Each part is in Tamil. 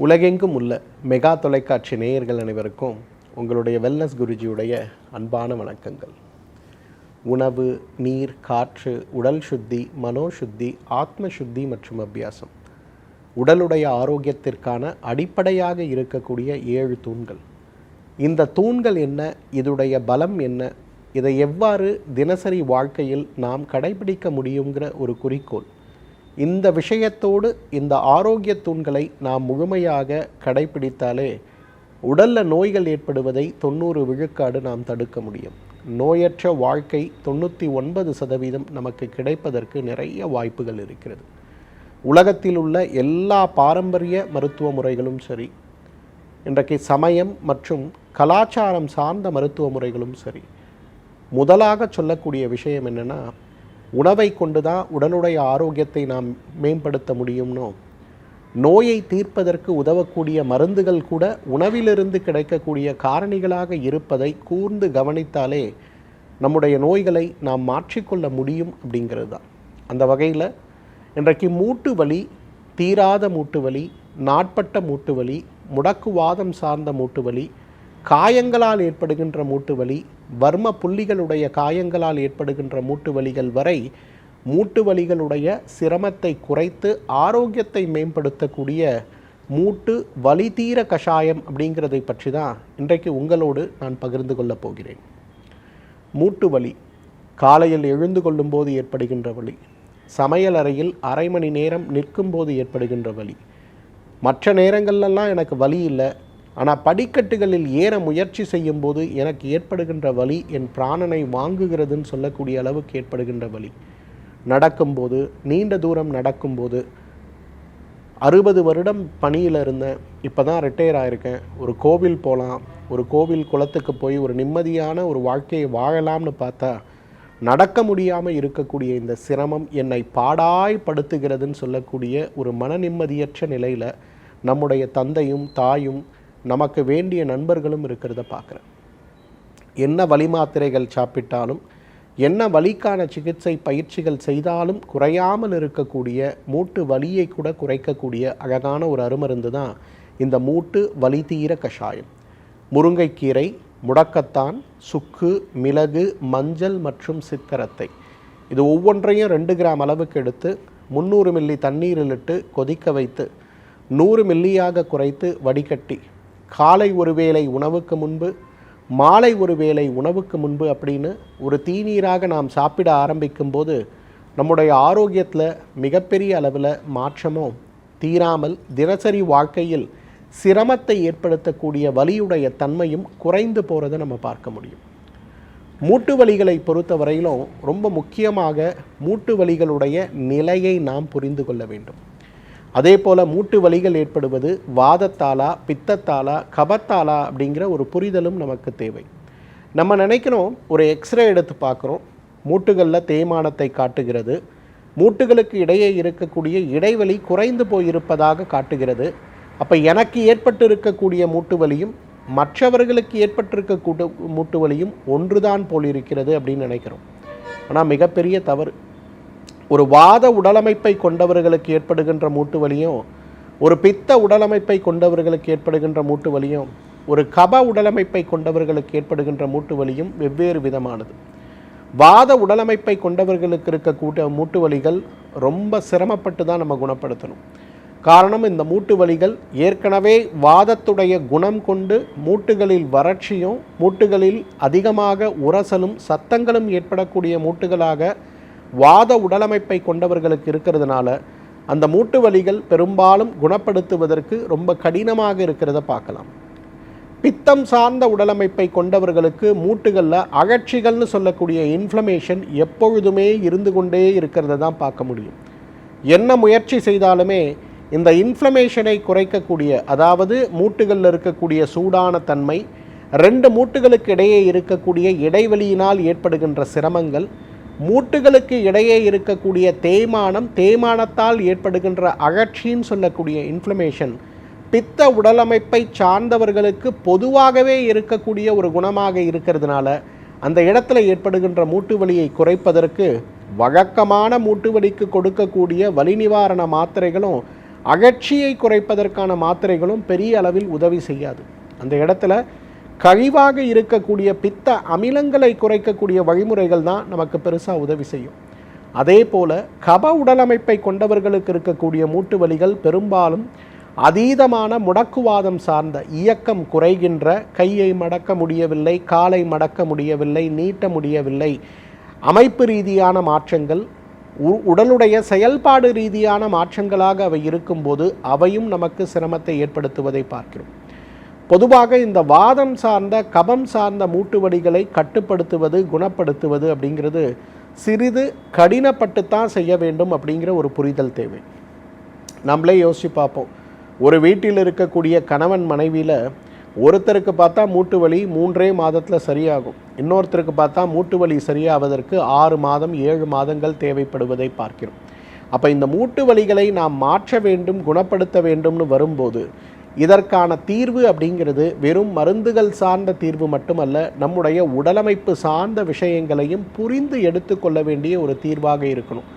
உலகெங்கும் உள்ள மெகா தொலைக்காட்சி நேயர்கள் அனைவருக்கும் உங்களுடைய வெல்னஸ் குருஜியுடைய அன்பான வணக்கங்கள். உணவு, நீர், காற்று, உடல் சுத்தி, மனோசுத்தி, ஆத்ம சுத்தி மற்றும் அபியாசம் உடலுடைய ஆரோக்கியத்திற்கான அடிப்படையாக இருக்கக்கூடிய 7 தூண்கள். இந்த தூண்கள் என்ன, இதுடைய பலம் என்ன, இதை எவ்வாறு தினசரி வாழ்க்கையில் நாம் கடைபிடிக்க முடியுங்கிற ஒரு குறிக்கோள். இந்த விஷயத்தோடு இந்த ஆரோக்கிய தூண்களை நாம் முழுமையாக கடைபிடித்தாலே உடலில் நோய்கள் ஏற்படுவதை 90 விழுக்காடு நாம் தடுக்க முடியும். நோயற்ற வாழ்க்கை 99% நமக்கு கிடைப்பதற்கு நிறைய வாய்ப்புகள் இருக்கிறது. உலகத்தில் உள்ள எல்லா பாரம்பரிய மருத்துவ முறைகளும் சரி, இன்றைக்கு சமயம் மற்றும் கலாச்சாரம் சார்ந்த மருத்துவ முறைகளும் சரி, முதலாக சொல்லக்கூடிய விஷயம் என்னென்னா, உணவை கொண்டு தான் உடலுடைய ஆரோக்கியத்தை நாம் மேம்படுத்த முடியும்னோ, நோயை தீர்ப்பதற்கு உதவக்கூடிய மருந்துகள் கூட உணவிலிருந்து கிடைக்கக்கூடிய காரணிகளாக இருப்பதை கூர்ந்து கவனித்தாலே நம்முடைய நோய்களை நாம் மாற்றிக்கொள்ள முடியும் அப்படிங்கிறது தான். அந்த வகையில் இன்றைக்கு மூட்டு வலி, தீராத மூட்டு வலி, நாட்பட்ட மூட்டு வலி, முடக்குவாதம் சார்ந்த மூட்டு வலி, காயங்களால் ஏற்படுகின்ற மூட்டு வலி, வர்ம புள்ளிகளுடைய காயங்களால் ஏற்படுகின்ற மூட்டு வலிகள் வரை மூட்டு வலிகளுடைய சிரமத்தை குறைத்து ஆரோக்கியத்தை மேம்படுத்தக்கூடிய மூட்டு வலி தீர கஷாயம் அப்படிங்கிறதை பற்றி தான் இன்றைக்கு உங்களோடு நான் பகிர்ந்து கொள்ளப் போகிறேன். மூட்டு வலி காலையில் எழுந்து கொள்ளும்போது ஏற்படுகின்ற வலி, சமையல் அறையில் அரை மணி நேரம் நிற்கும்போது ஏற்படுகின்ற வலி, மற்ற நேரங்கள்லாம் எனக்கு வலி இல்லை, ஆனால் படிக்கட்டுகளில் ஏற முயற்சி செய்யும் போது எனக்கு ஏற்படுகின்ற வலி என் பிராணனை வாங்குகிறதுன்னு சொல்லக்கூடிய அளவுக்கு ஏற்படுகின்ற வலி, நடக்கும்போது, நீண்ட தூரம் நடக்கும்போது, 60 வருடம் பணியில் இருந்தேன், இப்போ தான் ரிட்டையர் ஆகிருக்கேன், ஒரு கோவில் போகலாம், ஒரு கோவில் குளத்துக்கு போய் ஒரு நிம்மதியான ஒரு வாழ்க்கையை வாழலாம்னு பார்த்தா நடக்க முடியாமல் இருக்கக்கூடிய இந்த சிரமம் என்னை பாடாய்படுத்துகிறதுன்னு சொல்லக்கூடிய ஒரு மன நிம்மதியற்ற நிலையில் நம்முடைய தந்தையும் தாயும் நமக்கு வேண்டிய நண்பர்களும் இருக்கிறத பார்க்குறேன். என்ன வலி மாத்திரைகள் சாப்பிட்டாலும், என்ன வலிக்கான சிகிச்சை பயிற்சிகள் செய்தாலும் குறையாமல் இருக்கக்கூடிய மூட்டு வலியை கூட குறைக்கக்கூடிய அழகான ஒரு அருமருந்து தான் இந்த மூட்டு வலி தீர கஷாயம். முருங்கைக்கீரை, முடக்கத்தான், சுக்கு, மிளகு, மஞ்சள் மற்றும் சித்தரத்தை, இது ஒவ்வொன்றையும் 2 கிராம் அளவுக்கு எடுத்து 300 மில்லி தண்ணீரில் இட்டு கொதிக்க வைத்து 100 மில்லியாக குறைத்து வடிகட்டி காலை ஒரு வேளை உணவுக்கு முன்பு, மாலை ஒரு வேளை உணவுக்கு முன்பு அப்படின்னு ஒரு தீநீராக நாம் சாப்பிட ஆரம்பிக்கும் போது நம்முடைய ஆரோக்கியத்தில் மிகப்பெரிய அளவில் மாற்றமோ தீராமல் தினசரி வாழ்க்கையில் சிரமத்தை ஏற்படுத்தக்கூடிய வலியுடைய தன்மையும் குறைந்து போகிறத நம்ம பார்க்க முடியும். மூட்டு வலிகளை பொறுத்த வரையிலும் ரொம்ப முக்கியமாக மூட்டு வலிகளுடைய நிலையை நாம் புரிந்து கொள்ள வேண்டும். அதே போல் மூட்டு வலிகள் ஏற்படுவது வாதத்தாலா, பித்தத்தாலா, கபத்தாலா அப்படிங்கிற ஒரு புரிதலும் நமக்கு தேவை. நம்ம நினைக்கிறோம், ஒரு எக்ஸ்ரே எடுத்து பார்க்குறோம், மூட்டுகளில் தேய்மானத்தை காட்டுகிறது, மூட்டுகளுக்கு இடையே இருக்கக்கூடிய இடைவெளி குறைந்து போயிருப்பதாக காட்டுகிறது. அப்போ எனக்கு ஏற்பட்டு இருக்கக்கூடிய மூட்டு வலியும் மற்றவர்களுக்கு ஏற்பட்டிருக்கக்கூடிய மூட்டு வலியும் ஒன்றுதான் போல் இருக்கிறது அப்படின்னு நினைக்கிறோம். ஆனால் மிகப்பெரிய தவறு. ஒரு வாத உடலமைப்பை கொண்டவர்களுக்கு ஏற்படுகின்ற மூட்டு வலியும், ஒரு பித்த உடலமைப்பை கொண்டவர்களுக்கு ஏற்படுகின்ற மூட்டு வலியும், ஒரு கப உடலமைப்பை கொண்டவர்களுக்கு ஏற்படுகின்ற மூட்டு வலியும் வெவ்வேறு விதமானது. வாத உடலமைப்பை கொண்டவர்களுக்கு இருக்கக்கூடிய மூட்டு வலிகள் ரொம்ப சிரமப்பட்டு தான் நம்ம குணப்படுத்தணும். காரணம், இந்த மூட்டு வலிகள் ஏற்கனவே வாதத்துடைய குணம் கொண்டு மூட்டுகளில் வறட்சியும், மூட்டுகளில் அதிகமாக உரசலும் சத்தங்களும் ஏற்படக்கூடிய மூட்டுகளாக வாத உடலமைப்பை கொண்டவர்களுக்கு இருக்கிறதுனால அந்த மூட்டு வலிகள் பெரும்பாலும் குணப்படுத்துவதற்கு ரொம்ப கடினமாக இருக்கிறத பார்க்கலாம். பித்தம் சார்ந்த உடலமைப்பை கொண்டவர்களுக்கு மூட்டுகளில் அழற்சிகள்னு சொல்லக்கூடிய இன்ஃப்ளமேஷன் எப்பொழுதுமே இருந்து கொண்டே இருக்கிறத தான் பார்க்க முடியும். என்ன முயற்சி செய்தாலுமே இந்த இன்ஃப்ளமேஷனை குறைக்கக்கூடிய, அதாவது மூட்டுகளில் இருக்கக்கூடிய சூடான தன்மை, 2 மூட்டுகளுக்கு இடையே இருக்கக்கூடிய இடைவெளியினால் ஏற்படுகின்ற சிரமங்கள், மூட்டுகளுக்கு இடையே இருக்கக்கூடிய தேய்மானம், தேய்மானத்தால் ஏற்படுகின்ற அழற்சின்னு சொல்லக்கூடிய இன்ஃப்ளமேஷன் பித்த உடலமைப்பை சார்ந்தவர்களுக்கு பொதுவாகவே இருக்கக்கூடிய ஒரு குணமாக இருக்கிறதுனால அந்த இடத்துல ஏற்படுகின்ற மூட்டு வலியை குறைப்பதற்கு வழக்கமான மூட்டு வலிக்கு கொடுக்கக்கூடிய வலி நிவாரண மாத்திரைகளும் அகற்சியை குறைப்பதற்கான மாத்திரைகளும் பெரிய அளவில் உதவி செய்யாது. அந்த இடத்துல கழிவாக இருக்கக்கூடிய பித்த அமிலங்களை குறைக்கக்கூடிய வழிமுறைகள் தான் நமக்கு பெருசாக உதவி செய்யும். அதே போல் கப உடலமைப்பை கொண்டவர்களுக்கு இருக்கக்கூடிய மூட்டு வலிகள் பெரும்பாலும் அதீதமான முடக்குவாதம் சார்ந்த இயக்கம் குறைகின்ற, கையை மடக்க முடியவில்லை, காலை மடக்க முடியவில்லை, நீட்ட முடியவில்லை, அமைப்பு ரீதியான மாற்றங்கள், உடலுடைய செயல்பாடு ரீதியான மாற்றங்களாக அவை இருக்கும்போது அவையும் நமக்கு சிரமத்தை ஏற்படுத்துவதை பார்க்கிறோம். பொதுவாக இந்த வாதம் சார்ந்த கபம் சார்ந்த மூட்டு வலிகளை கட்டுப்படுத்துவது, குணப்படுத்துவது அப்படிங்கிறது சிறிது கடினப்பட்டுத்தான் செய்ய வேண்டும் அப்படிங்கிற ஒரு புரிதல் தேவை. நம்மளே யோசித்து பார்ப்போம். ஒரு வீட்டில் இருக்கக்கூடிய கணவன் மனைவியில் ஒருத்தருக்கு பார்த்தா மூட்டு வலி 3 மாதத்தில் சரியாகும், இன்னொருத்தருக்கு பார்த்தா மூட்டு வலி சரியாவதற்கு 6 மாதம் 7 மாதங்கள் தேவைப்படுவதை பார்க்கிறோம். அப்போ இந்த மூட்டு வலிகளை நாம் மாற்ற வேண்டும், குணப்படுத்த வேண்டும்னு வரும்போது இதற்கான தீர்வு அப்படிங்கிறது வெறும் மருந்துகள் சார்ந்த தீர்வு மட்டுமல்ல, நம்முடைய உடலமைப்பு சார்ந்த விஷயங்களையும் புரிந்து எடுத்துக்கொள்ள வேண்டிய ஒரு தீர்வாக இருக்கணும்.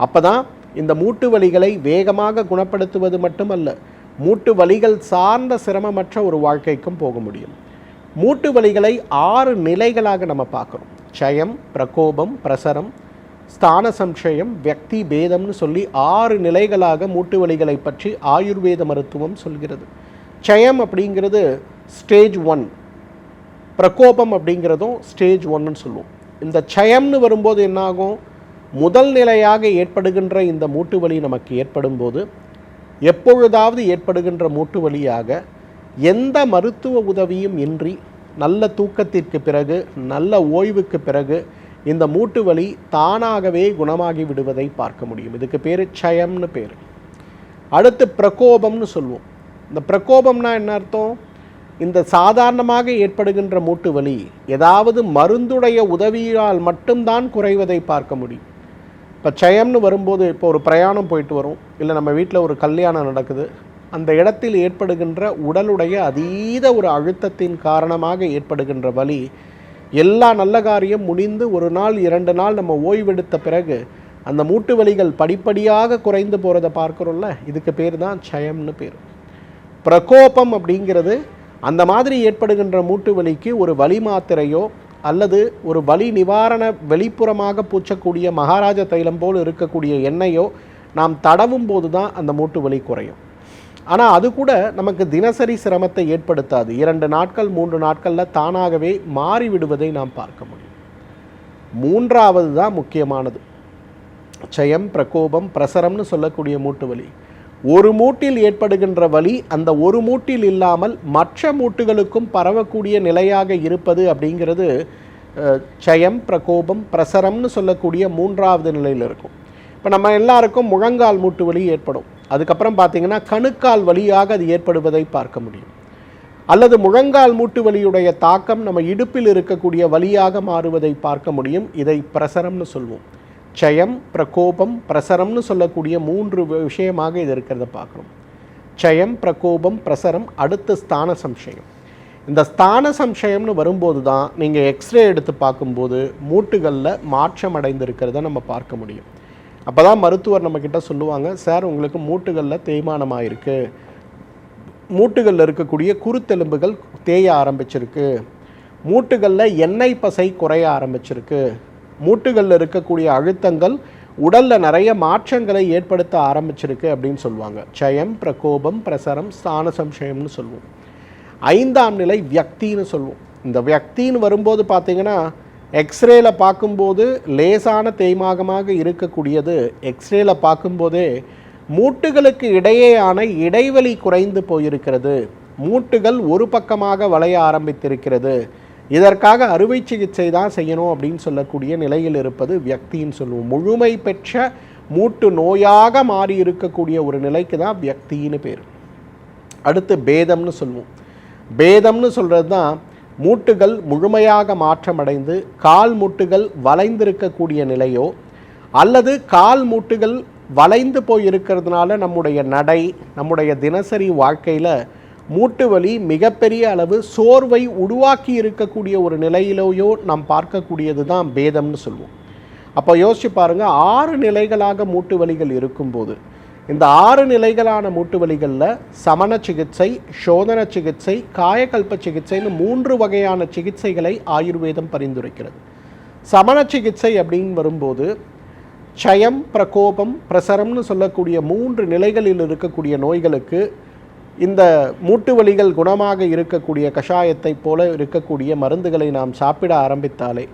அப்போ தான் இந்த மூட்டு வலிகளை வேகமாக குணப்படுத்துவது மட்டுமல்ல, மூட்டு வலிகள் சார்ந்த சிரமமற்ற ஒரு வாழ்க்கைக்கும் போக முடியும். மூட்டு வலிகளை 6 நிலைகளாக நம்ம பார்க்குறோம். க்ஷயம், பிரகோபம், பிரசரம், ஸ்தான சம்சயம், வியக்தி, பேதம்னு சொல்லி 6 நிலைகளாக மூட்டு வலிகளை பற்றி ஆயுர்வேத மருத்துவம் சொல்கிறது. க்ஷயம் அப்படிங்கிறது ஸ்டேஜ் 1, பிரகோபம் அப்படிங்கிறதும் ஸ்டேஜ் 1ன்னு சொல்லுவோம். இந்த க்ஷயம்னு வரும்போது என்னாகும், முதல் நிலையாக ஏற்படுகின்ற இந்த மூட்டு வலி நமக்கு ஏற்படும் போது எப்பொழுதாவது ஏற்படுகின்ற மூட்டு வலியாக எந்த மருத்துவ உதவியும் இன்றி நல்ல தூக்கத்திற்கு பிறகு, நல்ல ஓய்வுக்கு பிறகு இந்த மூட்டு வலி தானாகவே குணமாகி விடுவதை பார்க்க முடியும். இதுக்கு பேர் க்ஷயம்னு பேர். அடுத்து பிரகோபம்னு சொல்லுவோம். இந்த பிரகோபம்னா என்ன அர்த்தம்? இந்த சாதாரணமாக ஏற்படுகின்ற மூட்டு வலி ஏதாவது மருந்துடைய உதவியால் மட்டும்தான் குறைவதை பார்க்க முடியும். இப்போ க்ஷயம்னு வரும்போது, இப்போ ஒரு பிரயாணம் போயிட்டு வரும், இல்லை நம்ம வீட்டில் ஒரு கல்யாணம் நடக்குது, அந்த இடத்தில் ஏற்படுகின்ற உடலுடைய அதீத ஒரு அழுத்தத்தின் காரணமாக ஏற்படுகின்ற வலி, எல்லா நல்ல காரியம் முடிந்து 1 நாள் 2 நாள் நம்ம ஓய்வெடுத்த பிறகு அந்த மூட்டு வலிகள் படிப்படியாக குறைந்து போகிறத பார்க்குறோம்ல, இதுக்கு பேர் தான் க்ஷயம்னு பேர். பிரகோபம் அப்படிங்கிறது அந்த மாதிரி ஏற்படுகின்ற மூட்டு வலிக்கு ஒரு வலி மாத்திரையோ அல்லது ஒரு வலி நிவாரண வெளிப்புறமாக பூச்சக்கூடிய மகாராஜ தைலம் போல் இருக்கக்கூடிய எண்ணெயோ நாம் தடவும் போது தான் அந்த மூட்டு வலி குறையும். ஆனால் அது கூட நமக்கு தினசரி சிரமத்தை ஏற்படுத்தாது. 2 நாட்கள் 3 நாட்களில் தானாகவே மாறிவிடுவதை நாம் பார்க்க முடியும். 3வது தான் முக்கியமானது. க்ஷயம், பிரகோபம், பிரசரம்னு சொல்லக்கூடிய மூட்டு வலி. ஒரு மூட்டில் ஏற்படுகின்ற வலி அந்த ஒரு மூட்டில் இல்லாமல் மற்ற மூட்டுகளுக்கும் பரவக்கூடிய நிலையாக இருப்பது அப்படிங்கிறது க்ஷயம், பிரகோபம், பிரசரம்னு சொல்லக்கூடிய 3வது நிலையில் இருக்கும். இப்போ நம்ம எல்லாருக்கும் முழங்கால் மூட்டு வலி ஏற்படும். அதுக்கப்புறம் பார்த்திங்கன்னா கணுக்கால் வலியாக அது ஏற்படுவதை பார்க்க முடியும். அல்லது முழங்கால் மூட்டு வலியுடைய தாக்கம் நம்ம இடுப்பில் இருக்கக்கூடிய வலியாக மாறுவதை பார்க்க முடியும். இதை பிரசரம்னு சொல்வோம். க்ஷயம், பிரகோபம், பிரசரம்னு சொல்லக்கூடிய 3 விஷயமாக இது இருக்கிறத பார்க்குறோம். க்ஷயம், பிரகோபம், பிரசரம். அடுத்து ஸ்தான சம்சயம். இந்த ஸ்தான சம்சயம்னு வரும்போது தான் நீங்கள் எக்ஸ்ரே எடுத்து பார்க்கும்போது மூட்டுகளில் மாற்றம் அடைந்திருக்கிறத நம்ம பார்க்க முடியும். அப்போ தான் மருத்துவர் நம்மக்கிட்ட சொல்லுவாங்க, சார் உங்களுக்கு மூட்டுகளில் தேய்மானமாக இருக்குது, மூட்டுகளில் இருக்கக்கூடிய குருத்தெலும்புகள் தேய ஆரம்பிச்சிருக்கு, மூட்டுகளில் எண்ணெய் பசை குறைய ஆரம்பிச்சிருக்கு, மூட்டுகளில் இருக்கக்கூடிய அழுத்தங்கள் உடலில் நிறைய மாற்றங்களை ஏற்படுத்த ஆரம்பிச்சிருக்கு அப்படின்னு சொல்லுவாங்க. க்ஷயம், பிரகோபம், பிரசரம், ஸ்தான சம்சயம்னு சொல்லுவோம். 5ஆம் நிலை வியக்தின்னு சொல்லுவோம். இந்த வியக்தின்னு வரும்போது பார்த்திங்கன்னா எக்ஸ்ரேல பார்க்கும்போது லேசான தேய்மாகமாக இருக்கக்கூடியது எக்ஸ்ரேல பார்க்கும்போதே மூட்டுகளுக்கு இடையேயான இடைவெளி குறைந்து போயிருக்கிறது, மூட்டுகள் ஒரு பக்கமாக வளைய ஆரம்பித்திருக்கிறது, இதற்காக அறுவை சிகிச்சை தான் செய்யணும் அப்படின்னு சொல்லக்கூடிய நிலையில் இருப்பது வியக்தின்னு சொல்லுவோம். முழுமை பெற்ற மூட்டு நோயாக மாறி இருக்கக்கூடிய ஒரு நிலைக்கு தான் வியக்தின்னு பேர். அடுத்து பேதம்னு சொல்லுவோம். பேதம்னு சொல்கிறது தான் மூட்டுகள் முழுமையாக மாற்றமடைந்து கால் மூட்டுகள் வளைந்திருக்கக்கூடிய நிலையோ அல்லது கால் மூட்டுகள் வளைந்து போய் இருக்கிறதுனால நம்முடைய நடை, நம்முடைய தினசரி வாழ்க்கையில் மூட்டு வலி மிகப்பெரிய அளவு சோர்வை உருவாக்கி இருக்கக்கூடிய ஒரு நிலையிலேயோ நாம் பார்க்கக்கூடியது தான் பேதம்னு சொல்லுவோம். அப்போ யோசிச்சு பாருங்கள், 6 நிலைகளாக மூட்டு வலிகள் இருக்கும்போது இந்த 6 நிலைகளான மூட்டு வலிகளில் சமண சிகிச்சை, சோதன சிகிச்சை, காயகல்ப சிகிச்சைன்னு 3 வகையான சிகிச்சைகளை ஆயுர்வேதம் பரிந்துரைக்கிறது. சமண சிகிச்சை அப்படின்னு வரும்போது க்ஷயம், பிரகோபம், பிரசரம்னு சொல்லக்கூடிய 3 நிலைகளில் இருக்கக்கூடிய நோய்களுக்கு இந்த மூட்டு வலிகள் குணமாக இருக்கக்கூடிய கஷாயத்தை போல இருக்கக்கூடிய மருந்துகளை நாம் சாப்பிட ஆரம்பித்தாலே,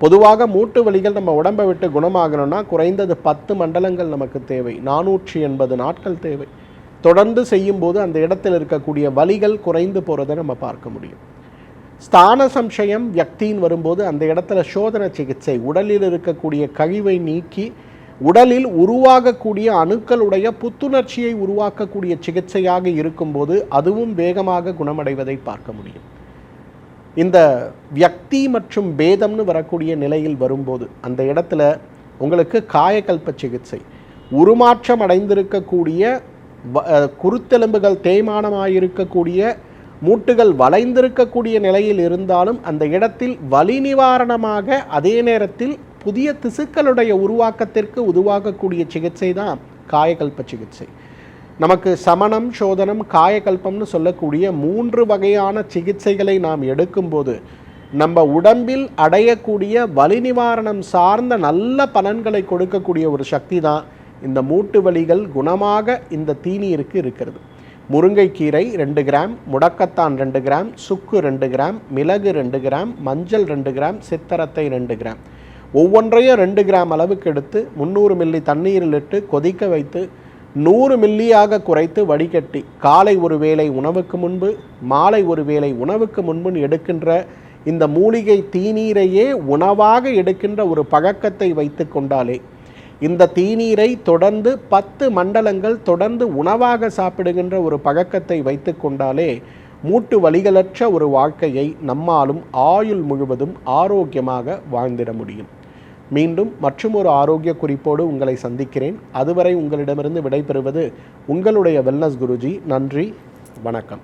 பொதுவாக மூட்டு வலிகள் நம்ம உடம்பை விட்டு குணமாகணும்னா குறைந்தது 10 மண்டலங்கள் நமக்கு தேவை, 480 நாட்கள் தேவை. தொடர்ந்து செய்யும்போது அந்த இடத்தில் இருக்கக்கூடிய வலிகள் குறைந்து போகிறத நம்ம பார்க்க முடியும். ஸ்தான சம்சயம் வியக்தின்னு வரும்போது அந்த இடத்துல சோதன சிகிச்சை, உடலில் இருக்கக்கூடிய கழிவை நீக்கி உடலில் உருவாகக்கூடிய அணுக்களுடைய புத்துணர்ச்சியை உருவாக்கக்கூடிய சிகிச்சையாக இருக்கும்போது அதுவும் வேகமாக குணமடைவதை பார்க்க முடியும். இந்த வியக்தி மற்றும் பேதம்னு வரக்கூடிய நிலையில் வரும்போது அந்த இடத்துல உங்களுக்கு காயகல்ப சிகிச்சை, உருமாற்றம் அடைந்திருக்கக்கூடிய குருத்தெலும்புகள் தேய்மானமாயிருக்கக்கூடிய மூட்டுகள் வளைந்திருக்கக்கூடிய நிலையில் இருந்தாலும் அந்த இடத்தில் வலி நிவாரணமாக அதே நேரத்தில் புதிய திசுக்களுடைய உருவாக்கத்திற்கு உருவாகக்கூடிய சிகிச்சை தான் காயகல்ப சிகிச்சை. நமக்கு சமணம், சோதனம், காயகல்பம்னு சொல்லக்கூடிய 3 வகையான சிகிச்சைகளை நாம் எடுக்கும்போது நம்ம உடம்பில் அடையக்கூடிய வலி நிவாரணம் சார்ந்த நல்ல பலன்களை கொடுக்கக்கூடிய ஒரு சக்தி தான் இந்த மூட்டு வலிகள் குணமாக இந்த தீநீருக்கு இருக்கிறது. முருங்கைக்கீரை 2 கிராம், முடக்கத்தான் 2 கிராம், சுக்கு 2 கிராம், மிளகு 2 கிராம், மஞ்சள் 2 கிராம், சித்தரத்தை 2 கிராம், ஒவ்வொன்றையும் 2 கிராம் அளவுக்கு எடுத்து 300 மில்லி தண்ணீரில் இட்டு கொதிக்க வைத்து 100 மில்லியாக குறைத்து வடிகட்டி காலை ஒரு வேளை உணவுக்கு முன்பு, மாலை ஒரு வேளை உணவுக்கு முன்பு எடுக்கின்ற இந்த மூலிகை தீநீரையே உணவாக எடுக்கின்ற ஒரு பழக்கத்தை வைத்து கொண்டாலே, இந்த தீநீரை தொடர்ந்து 10 மண்டலங்கள் தொடர்ந்து உணவாக சாப்பிடுகின்ற ஒரு பழக்கத்தை வைத்து கொண்டாலே மூட்டு வலிகளற்ற ஒரு வாழ்க்கையை நம்மாலும் ஆயுள் முழுவதும் ஆரோக்கியமாக வாழ்ந்திட முடியும். மீண்டும் மற்றும் ஒரு ஆரோக்கிய குறிப்போடு உங்களை சந்திக்கிறேன். அதுவரை உங்களிடமிருந்து விடைபெறுவது உங்களுடைய வெல்னஸ் குருஜி. நன்றி, வணக்கம்.